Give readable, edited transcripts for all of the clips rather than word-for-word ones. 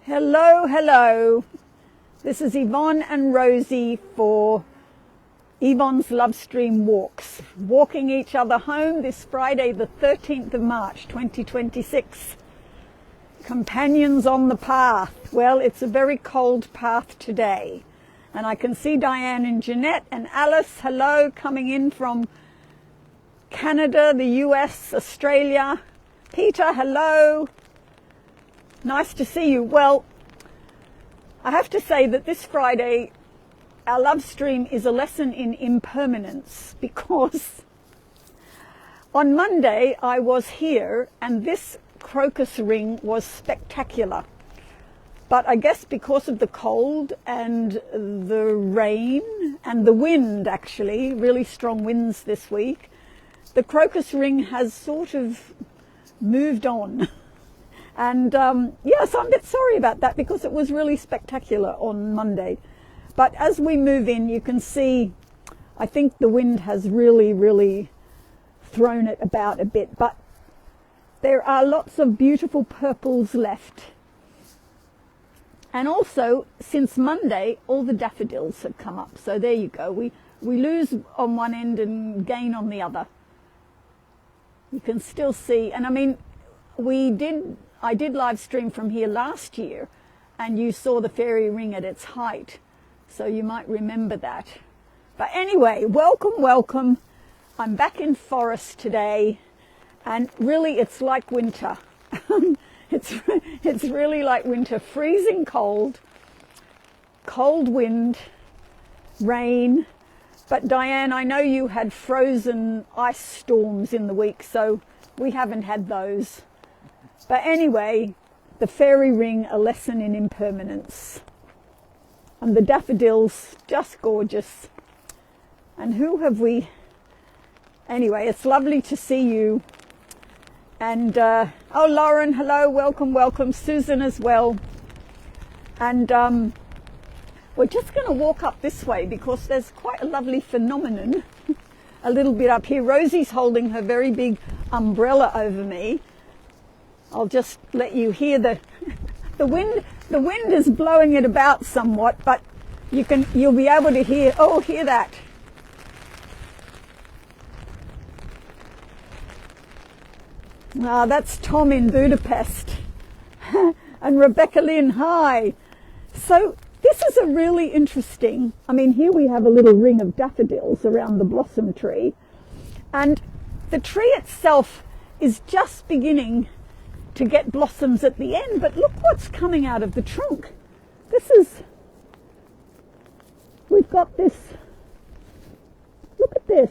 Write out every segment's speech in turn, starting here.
Hello, hello. This is Yvonne and Rosie for Yvonne's Love Stream Walks. Walking each other home this Friday, the 13th of March, 2026. Companions on the path. Well, it's a very cold path today. And I can see Diane and Jeanette and Alice, hello, coming in from Canada, the US, Australia. Peter, hello. Nice to see you. Well, I have to say that this Friday, our love stream is a lesson in impermanence, because on Monday I was here and this crocus ring was spectacular. But I guess because of the cold and the rain and the wind, actually, really strong winds this week, the crocus ring has sort of moved on. And yes, I'm a bit sorry about that because it was really spectacular on Monday. But as we move in, you can see, I think the wind has really thrown it about a bit. But there are lots of beautiful purples left. And also, since Monday, all the daffodils have come up. So there you go. We lose on one end and gain on the other. You can still see, and I mean, I did live stream from here last year, and you saw the fairy ring at its height, so you might remember that. But anyway, welcome. I'm back in Forest today, and really it's like winter. It's really like winter, freezing cold wind, rain. But Diane, I know you had frozen ice storms in the week, so we haven't had those. But anyway, the fairy ring, a lesson in impermanence. And the daffodils, just gorgeous. And who have we? Anyway, it's lovely to see you. And, oh, Lauren, hello, welcome. Susan as well. And we're just going to walk up this way because there's quite a lovely phenomenon a little bit up here. Rosie's holding her very big umbrella over me. I'll just let you hear the wind. The wind is blowing it about somewhat, but you'll be able to hear. Oh, hear that. Ah, that's Tom in Budapest. And Rebecca Lynn, hi. So this is a really interesting, I mean, here we have a little ring of daffodils around the blossom tree. And the tree itself is just beginning to get blossoms at the end, but look what's coming out of the trunk. We've got this, look at this.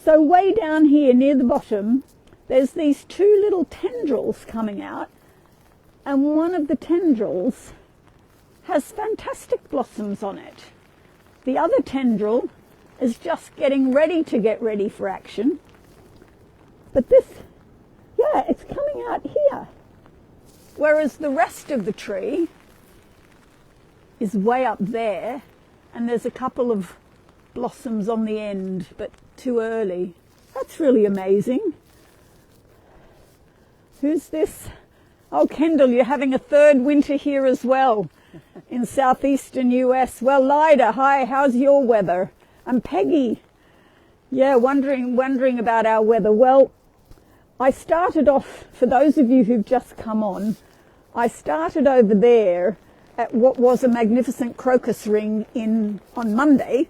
So way down here near the bottom, there's these two little tendrils coming out, and one of the tendrils has fantastic blossoms on it. The other tendril is just getting ready for action. But this, yeah, it's coming out here. Whereas the rest of the tree is way up there, and there's a couple of blossoms on the end, but too early. That's really amazing. Who's this? Oh, Kendall, you're having a third winter here as well in southeastern US. Well, Lyda, hi, how's your weather? And Peggy, yeah, wondering about our weather. Well, I started off, for those of you who've just come on, I started over there at what was a magnificent crocus ring on Monday,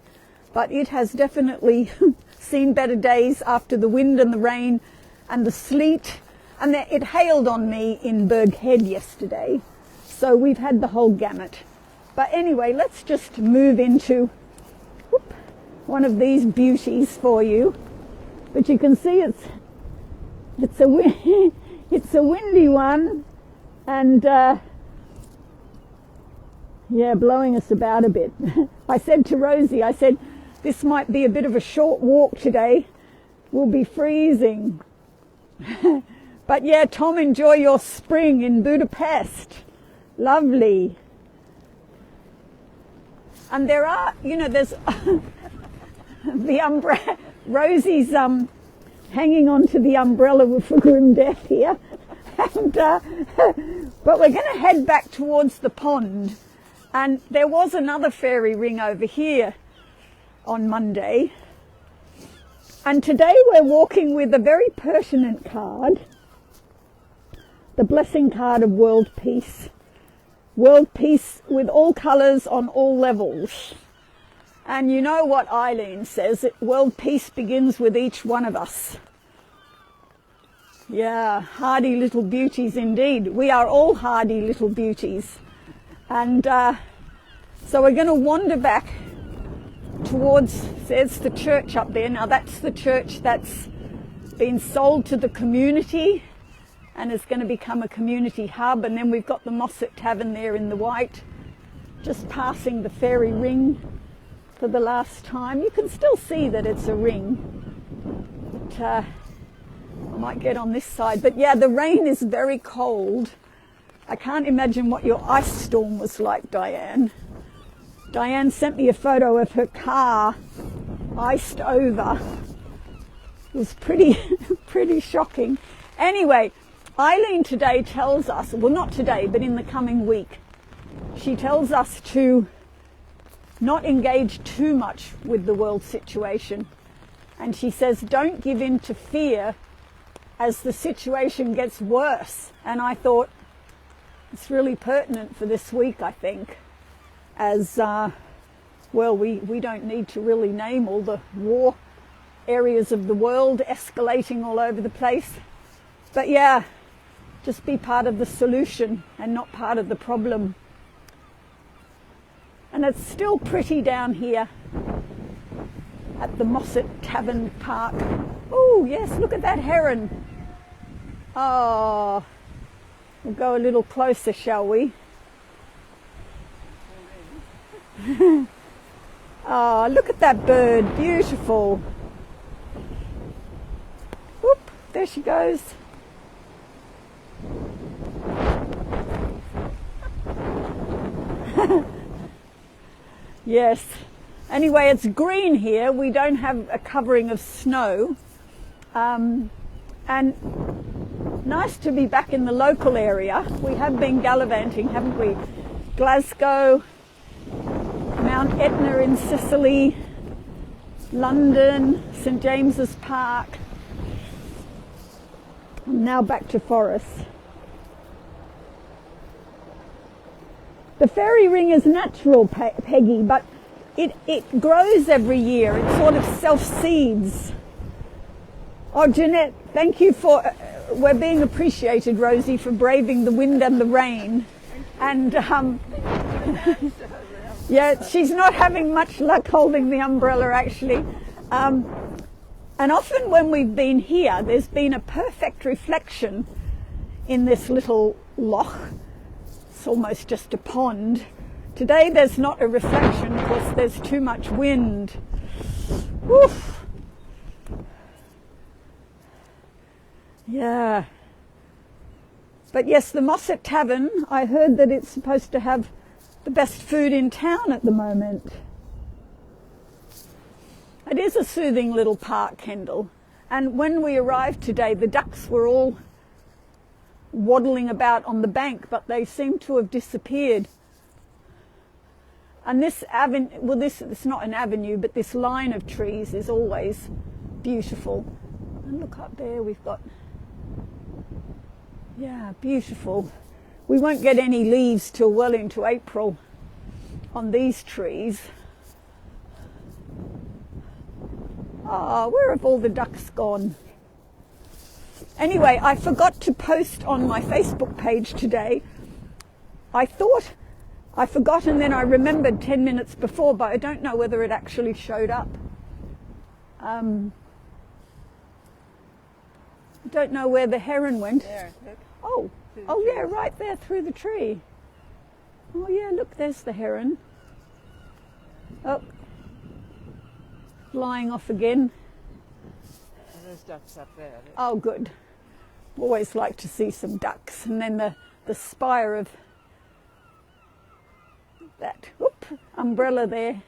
but it has definitely seen better days after the wind and the rain and the sleet, and it hailed on me in Berg Head yesterday, so we've had the whole gamut. But anyway, let's just move into one of these beauties for you. But you can see it's a windy one, and yeah, blowing us about a bit. I said to Rosie, I said, this might be a bit of a short walk today. We'll be freezing. But yeah, Tom, enjoy your spring in Budapest. Lovely. And there are, there's the umbrella. Rosie's hanging on to the umbrella for grim death here. And, but we're going to head back towards the pond. And there was another fairy ring over here on Monday. And today we're walking with a very pertinent card, the blessing card of world peace. World peace with all colours on all levels. And you know what Eileen says, that world peace begins with each one of us. Yeah, hardy little beauties indeed. We are all hardy little beauties. And so we're going to wander back towards, there's the church up there. Now that's the church that's been sold to the community and is going to become a community hub. And then we've got the Mossett Tavern there in the white, just passing the fairy ring for the last time. You can still see that it's a ring. But, I might get on this side. But yeah, the rain is very cold. I can't imagine what your ice storm was like, Diane. Diane sent me a photo of her car iced over. It was pretty shocking. Anyway, Eileen today tells us, well not today, but in the coming week, she tells us to not engage too much with the world situation. And she says, don't give in to fear as the situation gets worse. And I thought, it's really pertinent for this week, I think, as, well, we don't need to really name all the war areas of the world escalating all over the place. But yeah, just be part of the solution and not part of the problem. And it's still pretty down here at the Mossett Tavern Park. Oh, yes, look at that heron. Oh, we'll go a little closer, shall we? Oh, look at that bird, beautiful. Whoop, there she goes. Yes. Anyway, it's green here. We don't have a covering of snow. And nice to be back in the local area. We have been gallivanting, haven't we? Glasgow, Mount Etna in Sicily, London, St James's Park. Now back to Forres. The fairy ring is natural, Peggy, but it grows every year. It sort of self-seeds. Oh, Jeanette, thank you for, we're being appreciated, Rosie, for braving the wind and the rain. And yeah, she's not having much luck holding the umbrella, actually. And often when we've been here, there's been a perfect reflection in this little loch. It's almost just a pond. Today there's not a reflection because there's too much wind. Woof. Yeah. But yes, the Mossett Tavern, I heard that it's supposed to have the best food in town at the moment. It is a soothing little park, Kendall. And when we arrived today, the ducks were all waddling about on the bank, but they seem to have disappeared. And this avenue, well, it's not an avenue, but this line of trees is always beautiful. And look up there, we've got, yeah, beautiful. We won't get any leaves till well into April on these trees. Oh, where have all the ducks gone? Anyway, I forgot to post on my Facebook page today. I thought I forgot and then I remembered 10 minutes before, but I don't know whether it actually showed up. I don't know where the heron went. There, look. Oh, yeah, right there through the tree. Oh yeah, look, there's the heron. Oh, flying off again. There's ducks up there. Look. Oh, good. Always like to see some ducks. And then the spire of that umbrella there.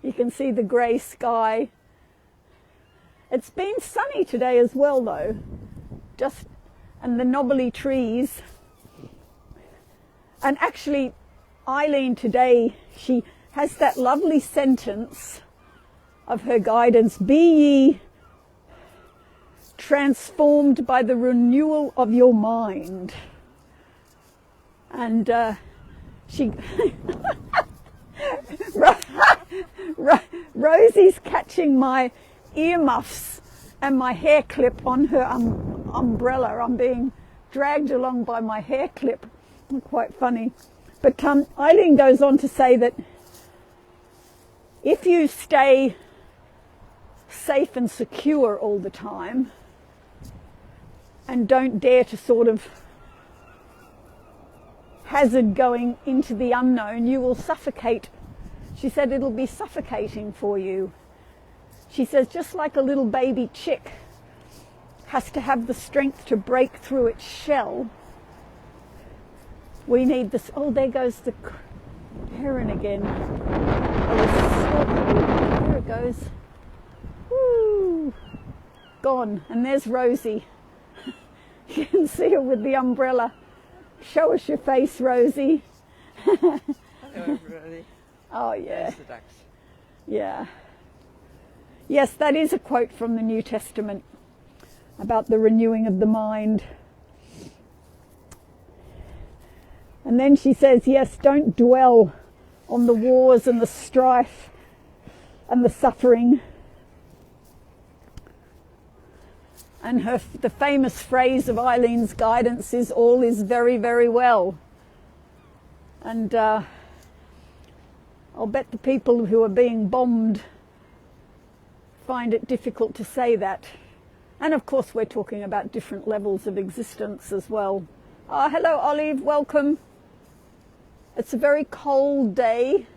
You can see the grey sky. It's been sunny today as well, though. and the knobbly trees. And actually, Eileen today, she has that lovely sentence of her guidance, be ye transformed by the renewal of your mind. And she Rosie's catching my earmuffs and my hair clip on her umbrella. I'm being dragged along by my hair clip. Quite funny. But Eileen goes on to say that if you stay safe and secure all the time and don't dare to sort of hazard going into the unknown, you will suffocate. She said it'll be suffocating for you. She says just like a little baby chick has to have the strength to break through its shell, we need this. Oh, there goes the heron again. Oh, there it goes. Woo! Gone. And there's Rosie. You can see her with the umbrella. Show us your face, Rosie. Hello, everybody. Oh, yeah. There's the ducks. Yeah. Yes, that is a quote from the New Testament about the renewing of the mind. And then she says, yes, don't dwell on the wars and the strife and the suffering. And the famous phrase of Eileen's guidance is, all is very, very well. And I'll bet the people who are being bombed find it difficult to say that. And of course we're talking about different levels of existence as well. Oh, hello Olive, welcome. It's a very cold day.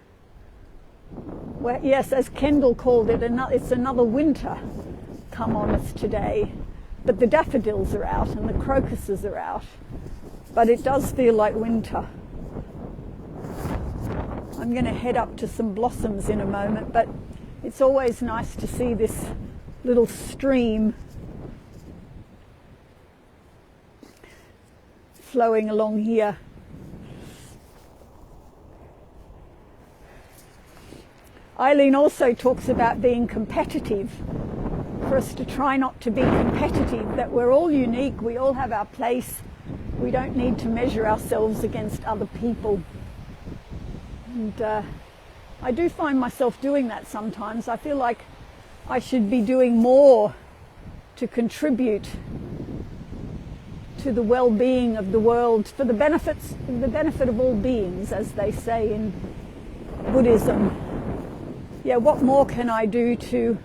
Where, yes, as Kendall called it, it's another winter come on us today. But the daffodils are out and the crocuses are out. But it does feel like winter. I'm going to head up to some blossoms in a moment, but it's always nice to see this little stream flowing along here. Eileen also talks about being competitive, for us to try not to be competitive, that we're all unique, we all have our place, we don't need to measure ourselves against other people. And I do find myself doing that sometimes. I feel like I should be doing more to contribute to the well-being of the world, for the benefit of all beings, as they say in Buddhism. Yeah, what more can I do to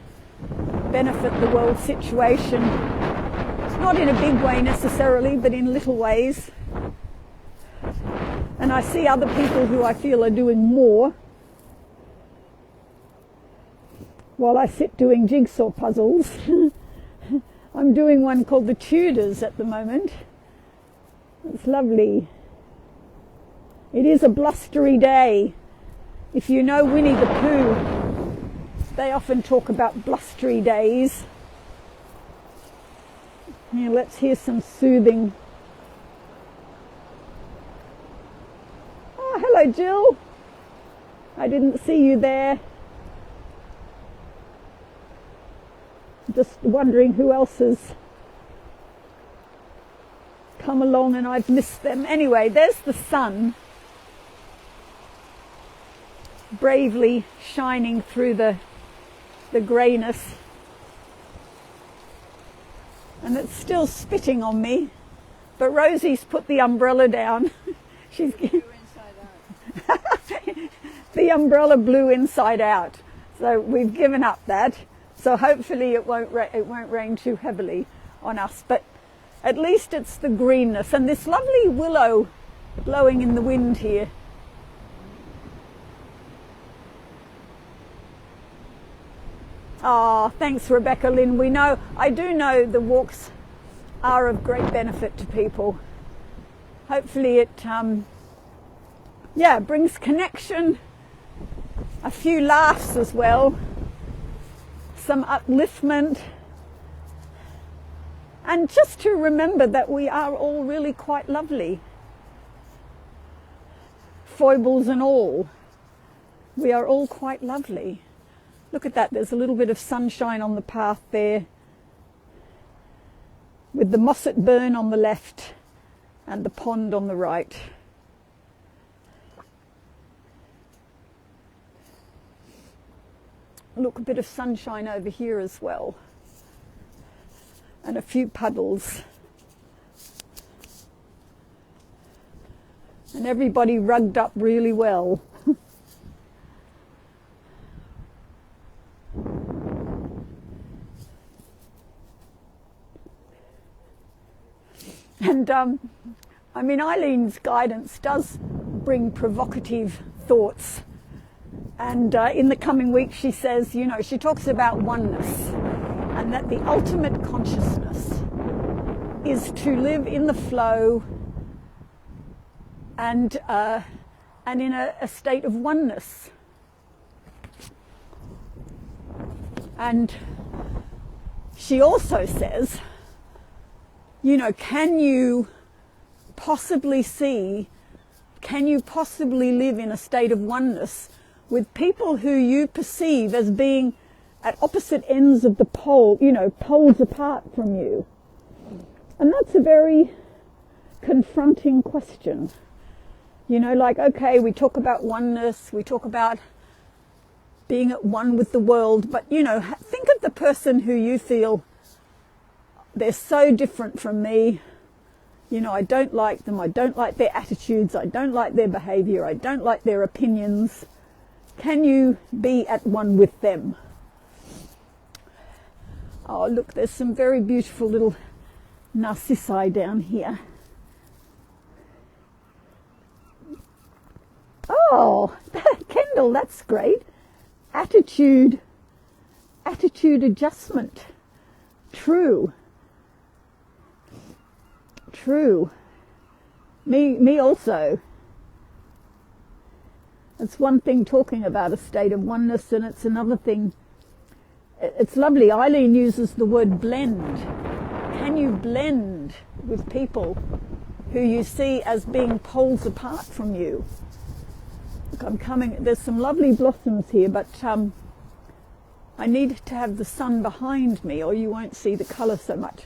benefit the world situation? It's not in a big way necessarily, but in little ways. And I see other people who I feel are doing more while I sit doing jigsaw puzzles. I'm doing one called the Tudors at the moment. It's lovely. It is a blustery day. If you know Winnie the Pooh, they often talk about blustery days. Now let's hear some soothing. Oh, hello Jill. I didn't see you there. Just wondering who else has come along and I've missed them. Anyway, there's the sun bravely shining through the greyness, and it's still spitting on me, but Rosie's put the umbrella down. She's the umbrella blew inside out, so we've given up that. So hopefully it won't rain too heavily on us, but at least it's the greenness and this lovely willow blowing in the wind here. Oh, thanks Rebecca Lynn. I do know the walks are of great benefit to people. Hopefully it brings connection, a few laughs as well, some upliftment, And just to remember that we are all really quite lovely. Foibles and all. We are all quite lovely. Look at that, there's a little bit of sunshine on the path there, with the Mossett Burn on the left and the pond on the right. Look, a bit of sunshine over here as well, and a few puddles. And everybody rugged up really well. And I mean, Eileen's guidance does bring provocative thoughts. And in the coming week, she says, you know, she talks about oneness, and that the ultimate consciousness is to live in the flow and in a state of oneness. And she also says, you know, can you possibly live in a state of oneness with people who you perceive as being at opposite ends of the pole, you know, poles apart from you? And that's a very confronting question. You know, like, okay, we talk about oneness, we talk about being at one with the world, but, you know, think of the person who you feel, they're so different from me. You know, I don't like them, I don't like their attitudes, I don't like their behavior, I don't like their opinions. Can you be at one with them? Oh, look, there's some very beautiful little narcissi down here. Oh, Kendall, that's great. Attitude adjustment. True. Me also. It's one thing talking about a state of oneness, and it's another thing. It's lovely. Eileen uses the word blend. Can you blend with people who you see as being poles apart from you? Look, I'm coming. There's some lovely blossoms here, but I need to have the sun behind me, or you won't see the colour so much.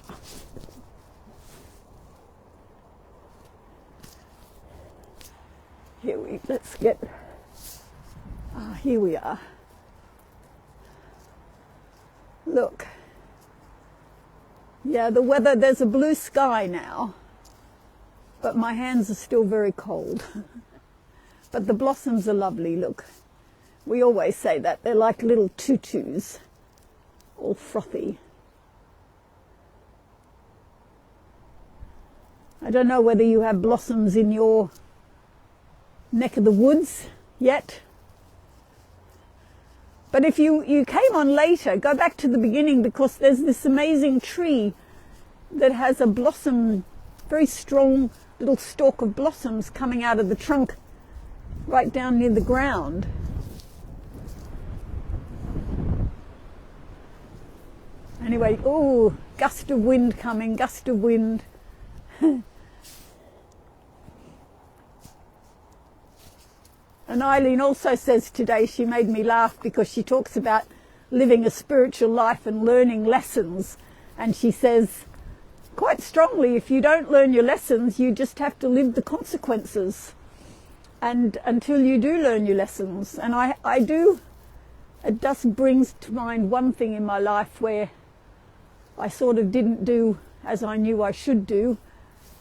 Let's get. Here we are. Look. Yeah, the weather, there's a blue sky now, but my hands are still very cold. But the blossoms are lovely, look. We always say that. They're like little tutus, all frothy. I don't know whether you have blossoms in your neck of the woods yet. But if you came on later, go back to the beginning, because there's this amazing tree that has a blossom, very strong little stalk of blossoms coming out of the trunk right down near the ground. Anyway, oh, gust of wind coming, gust of wind. And Eileen also says today, she made me laugh because she talks about living a spiritual life and learning lessons. And she says quite strongly, if you don't learn your lessons, you just have to live the consequences. And until you do learn your lessons. And I do, it just brings to mind one thing in my life where I sort of didn't do as I knew I should do.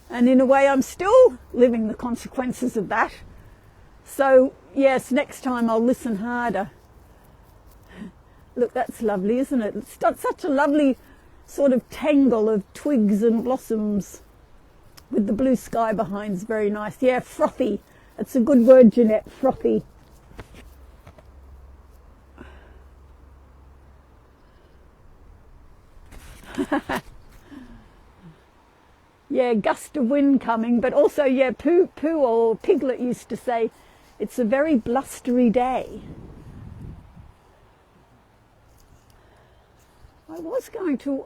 And in a way, I'm still living the consequences of that. So, yes, next time I'll listen harder. Look, that's lovely, isn't it? It's got such a lovely sort of tangle of twigs and blossoms with the blue sky behind. It's very nice. Yeah, frothy. It's a good word, Jeanette, frothy. Yeah, gust of wind coming, but also, yeah, Pooh or Piglet used to say, it's a very blustery day. I was going to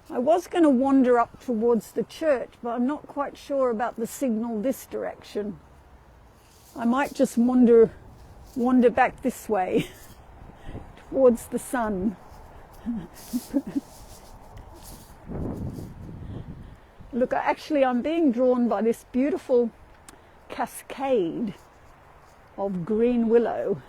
I was going to wander up towards the church, but I'm not quite sure about the signal this direction. I might just wander back this way towards the sun. Look, I'm being drawn by this beautiful cascade of green willow.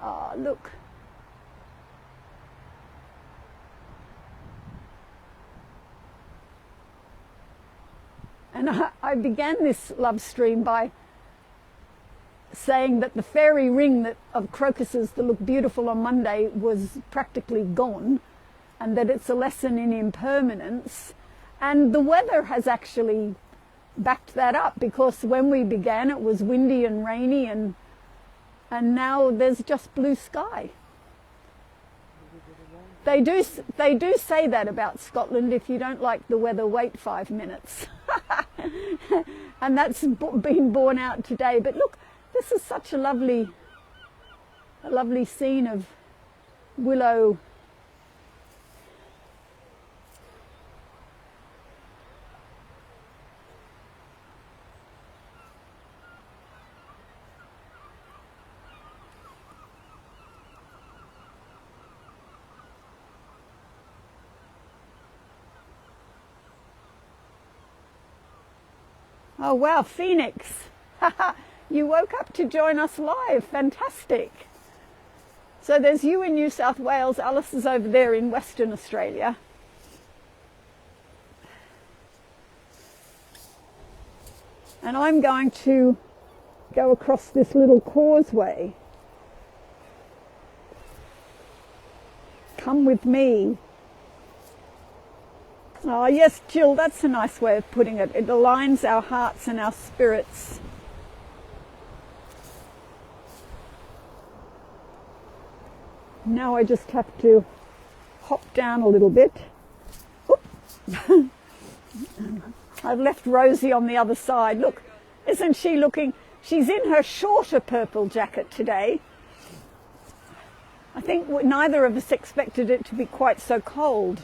Ah, look. And I began this love stream by saying that the fairy ring of crocuses that look beautiful on Monday was practically gone, and that it's a lesson in impermanence. And the weather has actually backed that up, because when we began it was windy and rainy, and now there's just blue sky. They do say that about Scotland: if you don't like the weather, wait 5 minutes. And that's been borne out today. But look, this is such a lovely scene of willow. Oh wow, Phoenix. You woke up to join us live. Fantastic. So there's you in New South Wales. Alice is over there in Western Australia. And I'm going to go across this little causeway. Come with me. Oh yes, Jill, that's a nice way of putting it. It aligns our hearts and our spirits. Now I just have to hop down a little bit. I've left Rosie on the other side. Look, isn't she looking? She's in her shorter purple jacket today. I think neither of us expected it to be quite so cold.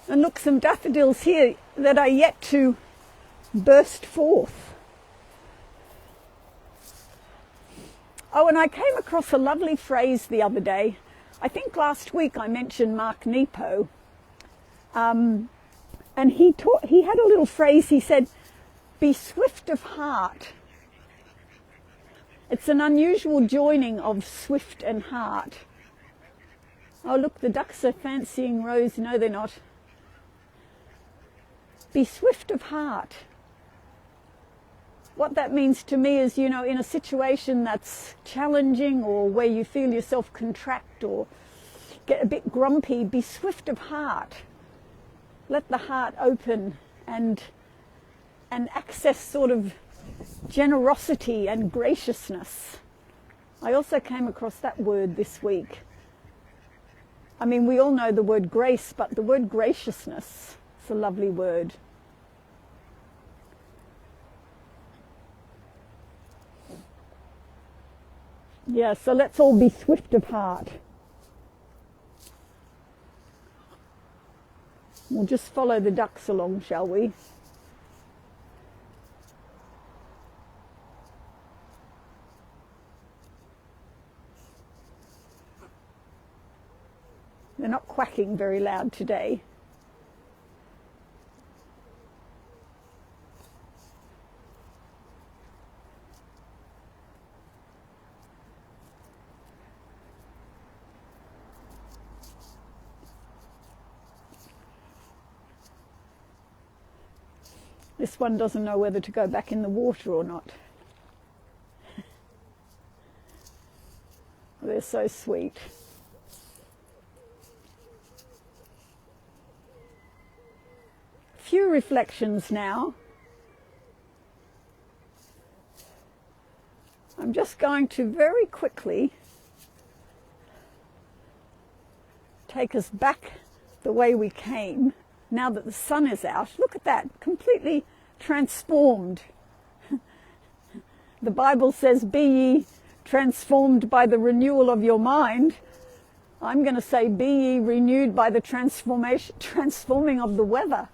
And look, some daffodils here that are yet to burst forth. Oh, and I came across a lovely phrase the other day. I think last week I mentioned Mark Nepo. And he had a little phrase. He said, "Be swift of heart." It's an unusual joining of swift and heart. Oh, look, the ducks are fancying Rose. No, they're not. Be swift of heart. What that means to me is, in a situation that's challenging, or where you feel yourself contract or get a bit grumpy, be swift of heart. Let the heart open and access sort of generosity and graciousness. I also came across that word this week. I mean, we all know the word grace, but the word graciousness is a lovely word. Yeah, so let's all be swift of heart. We'll just follow the ducks along, shall we? They're not quacking very loud today. This one doesn't know whether to go back in the water or not. They're so sweet. Few reflections now. I'm just going to very quickly take us back the way we came now that the sun is out. Look at that, completely transformed. The Bible says, be ye transformed by the renewal of your mind. I'm going to say, be ye renewed by the transforming of the weather.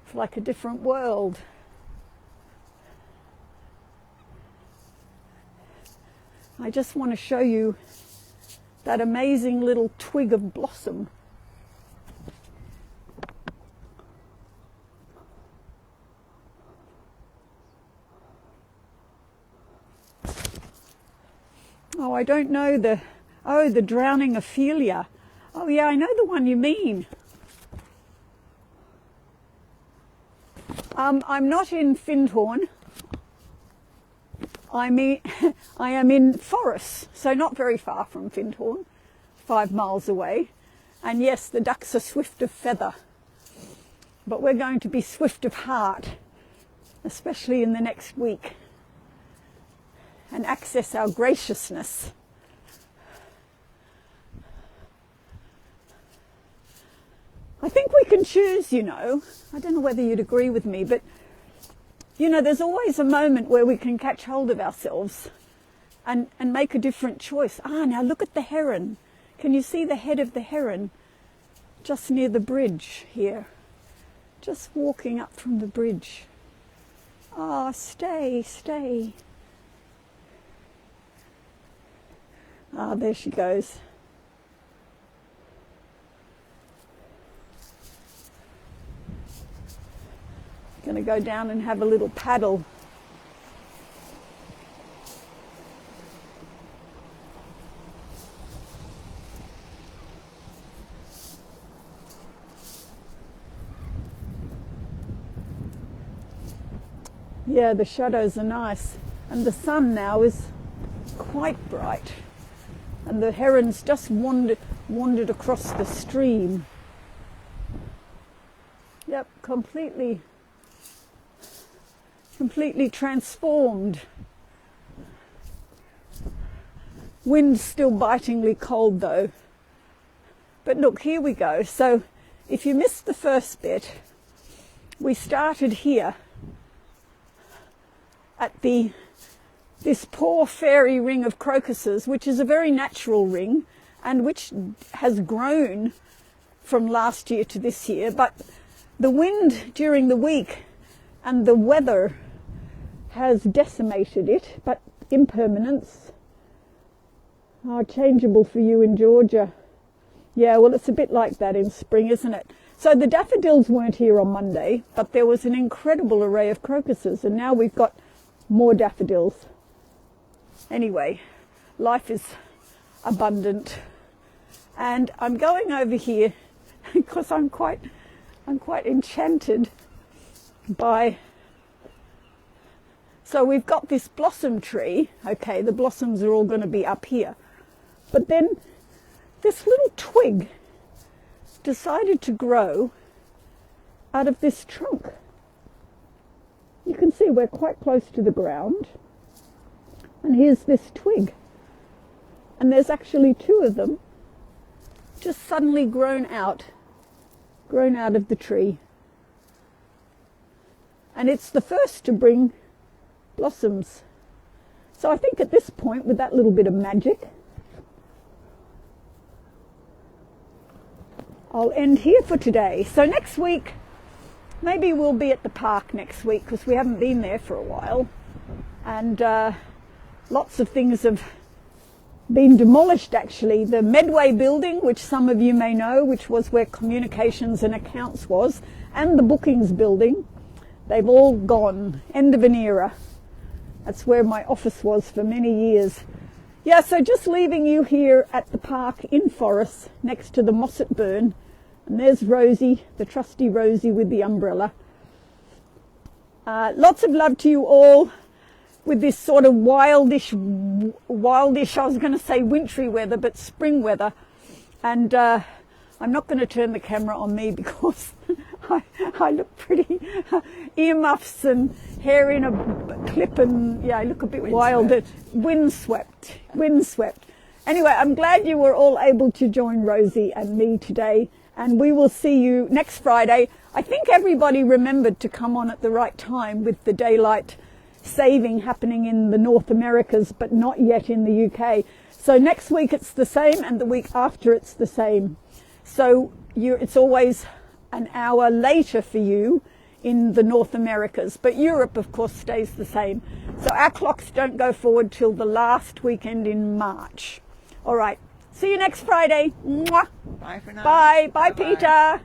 It's like a different world. I just want to show you that amazing little twig of blossom. Oh, I don't know the drowning Ophelia. Oh yeah, I know the one you mean. I'm not in Findhorn. I am in Forres, so not very far from Findhorn, 5 miles away. And yes, the ducks are swift of feather, but we're going to be swift of heart, especially in the next week, and access our graciousness. I think we can choose, you know. I don't know whether you'd agree with me, but you know, there's always a moment where we can catch hold of ourselves and make a different choice. Now look at the heron. Can you see the head of the heron just near the bridge here? Just walking up from the bridge. Oh, stay, stay. There she goes. Going to go down and have a little paddle. Yeah, the shadows are nice, and the sun now is quite bright, and the herons just wandered across the stream. Yep, completely transformed. Wind's still bitingly cold though. But look, here we go. So if you missed the first bit, we started here at this poor fairy ring of crocuses, which is a very natural ring and which has grown from last year to this year. But the wind during the week and the weather has decimated it, but impermanence are changeable for you in Georgia. Yeah, well, it's a bit like that in spring, isn't it? So the daffodils weren't here on Monday, but there was an incredible array of crocuses, and now we've got more daffodils. Anyway, life is abundant, and I'm going over here because I'm quite enchanted by. So we've got this blossom tree. Okay, the blossoms are all going to be up here. But then this little twig decided to grow out of this trunk. You can see we're quite close to the ground. And here's this twig. And there's actually 2 of them just suddenly grown out of the tree. And it's the first to bring blossoms. So I think at this point, with that little bit of magic, I'll end here for today. So next week, maybe we'll be at the park next week, because we haven't been there for a while. And lots of things have been demolished, actually. The Medway building, which some of you may know, which was where communications and accounts was, and the bookings building, they've all gone. End of an era. That's where my office was for many years. Yeah, so just leaving you here at the park in Forres, next to the Mossett Burn. And there's Rosie, the trusty Rosie with the umbrella. Lots of love to you all with this sort of wildish, I was going to say wintry weather, but spring weather. And I'm not going to turn the camera on me because I look pretty. Earmuffs and hair in a clip, and yeah, I look a bit wild. Windswept. Anyway, I'm glad you were all able to join Rosie and me today, and we will see you next Friday. I think everybody remembered to come on at the right time with the daylight saving happening in the North Americas, but not yet in the UK. So next week it's the same, and the week after it's the same. So it's always an hour later for you in the North Americas, but Europe of course stays the same. So our clocks don't go forward till the last weekend in March. All right, see you next Friday. Mwah. Bye for now. Bye Bye-bye. Peter.